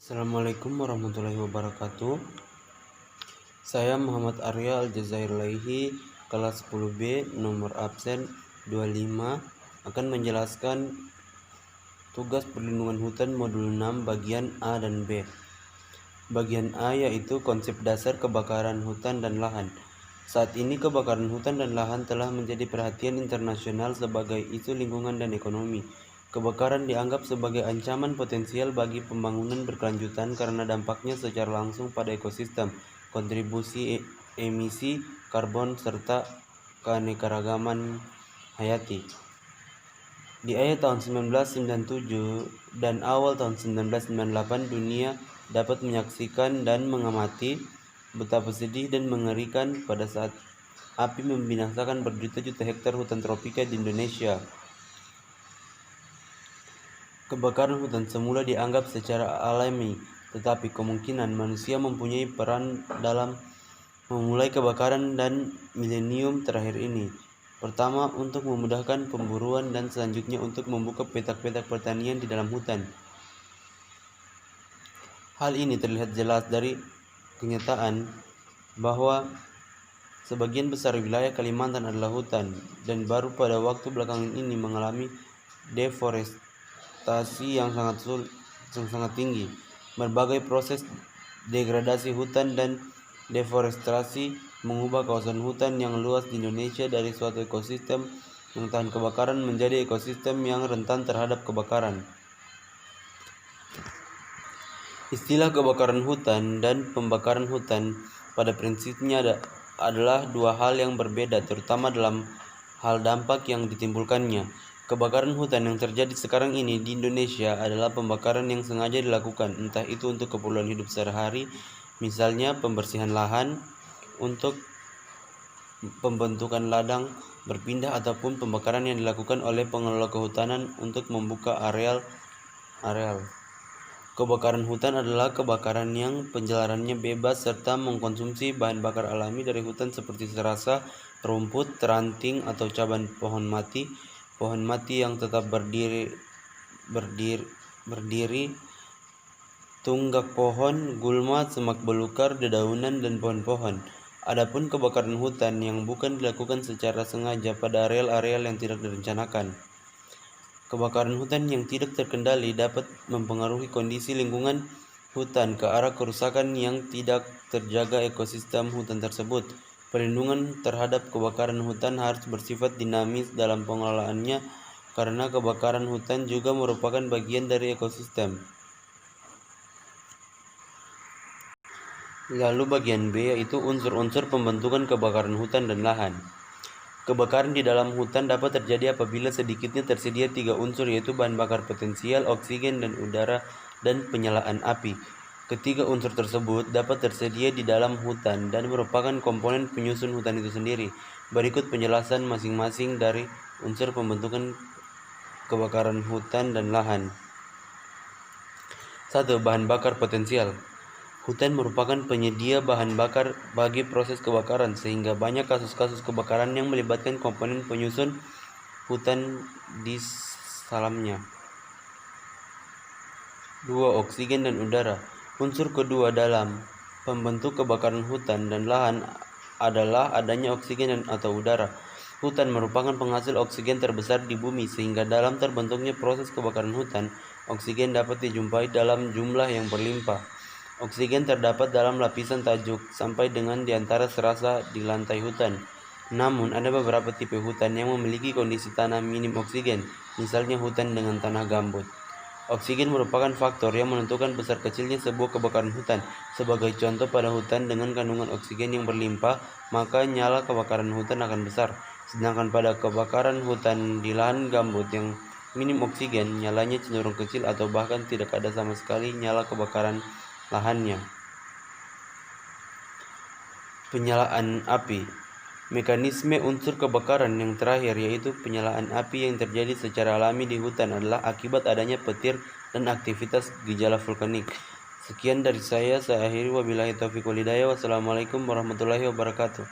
Assalamualaikum warahmatullahi wabarakatuh. Saya Muhammad Arya Aljazair Laihi, kelas 10B, nomor absen 25, akan menjelaskan tugas perlindungan hutan modul 6 bagian A dan B. Bagian A yaitu konsep dasar kebakaran hutan dan lahan. Saat ini kebakaran hutan dan lahan telah menjadi perhatian internasional sebagai isu lingkungan dan ekonomi. Kebakaran dianggap sebagai ancaman potensial bagi pembangunan berkelanjutan karena dampaknya secara langsung pada ekosistem, kontribusi emisi karbon, serta keanekaragaman hayati. Di akhir tahun 1997 dan awal tahun 1998, dunia dapat menyaksikan dan mengamati betapa sedih dan mengerikan pada saat api membinasakan berjuta-juta hektar hutan tropika di Indonesia. Kebakaran hutan semula dianggap secara alami, tetapi kemungkinan manusia mempunyai peran dalam memulai kebakaran dan milenium terakhir ini. Pertama, untuk memudahkan pemburuan dan selanjutnya untuk membuka petak-petak pertanian di dalam hutan. Hal ini terlihat jelas dari kenyataan bahwa sebagian besar wilayah Kalimantan adalah hutan dan baru pada waktu belakangan ini mengalami deforestasi yang sangat tinggi. Berbagai proses degradasi hutan dan deforestasi mengubah kawasan hutan yang luas di Indonesia dari suatu ekosistem yang tahan kebakaran menjadi ekosistem yang rentan terhadap kebakaran. Istilah kebakaran hutan dan pembakaran hutan pada prinsipnya adalah dua hal yang berbeda, terutama dalam hal dampak yang ditimbulkannya. Kebakaran hutan yang terjadi sekarang ini di Indonesia adalah pembakaran yang sengaja dilakukan, entah itu untuk keperluan hidup sehari-hari, misalnya pembersihan lahan, untuk pembentukan ladang berpindah, ataupun pembakaran yang dilakukan oleh pengelola kehutanan untuk membuka areal. Kebakaran hutan adalah kebakaran yang penjalarannya bebas serta mengkonsumsi bahan bakar alami dari hutan seperti serasa, rumput, ranting, atau cabang pohon mati yang tetap berdiri, tunggak pohon, gulma, semak belukar, dedaunan, dan pohon-pohon. Adapun kebakaran hutan yang bukan dilakukan secara sengaja pada areal-areal yang tidak direncanakan. Kebakaran hutan yang tidak terkendali dapat mempengaruhi kondisi lingkungan hutan ke arah kerusakan yang tidak terjaga ekosistem hutan tersebut. Perlindungan terhadap kebakaran hutan harus bersifat dinamis dalam pengelolaannya karena kebakaran hutan juga merupakan bagian dari ekosistem. Lalu bagian B yaitu unsur-unsur pembentukan kebakaran hutan dan lahan. Kebakaran di dalam hutan dapat terjadi apabila sedikitnya tersedia 3 unsur yaitu bahan bakar potensial, oksigen, dan udara, dan penyalaan api. Ketiga unsur tersebut dapat tersedia di dalam hutan dan merupakan komponen penyusun hutan itu sendiri. Berikut penjelasan masing-masing dari unsur pembentukan kebakaran hutan dan lahan. 1. Bahan bakar potensial. Hutan merupakan penyedia bahan bakar bagi proses kebakaran, sehingga banyak kasus-kasus kebakaran yang melibatkan komponen penyusun hutan di dalamnya. 2. Oksigen dan udara. Unsur kedua dalam pembentuk kebakaran hutan dan lahan adalah adanya oksigen atau udara. Hutan merupakan penghasil oksigen terbesar di bumi, sehingga dalam terbentuknya proses kebakaran hutan, oksigen dapat dijumpai dalam jumlah yang berlimpah. Oksigen terdapat dalam lapisan tajuk sampai dengan di antara serasa di lantai hutan. Namun, ada beberapa tipe hutan yang memiliki kondisi tanah minim oksigen, misalnya hutan dengan tanah gambut. Oksigen merupakan faktor yang menentukan besar kecilnya sebuah kebakaran hutan. Sebagai contoh, pada hutan dengan kandungan oksigen yang berlimpah, maka nyala kebakaran hutan akan besar. Sedangkan pada kebakaran hutan di lahan gambut yang minim oksigen, nyalanya cenderung kecil atau bahkan tidak ada sama sekali nyala kebakaran lahannya. Penyalaan api. Mekanisme unsur kebakaran yang terakhir yaitu penyalaan api yang terjadi secara alami di hutan adalah akibat adanya petir dan aktivitas gejala vulkanik. Sekian dari saya akhiri, wabillahi taufiq wal hidayah. Wassalamualaikum warahmatullahi wabarakatuh.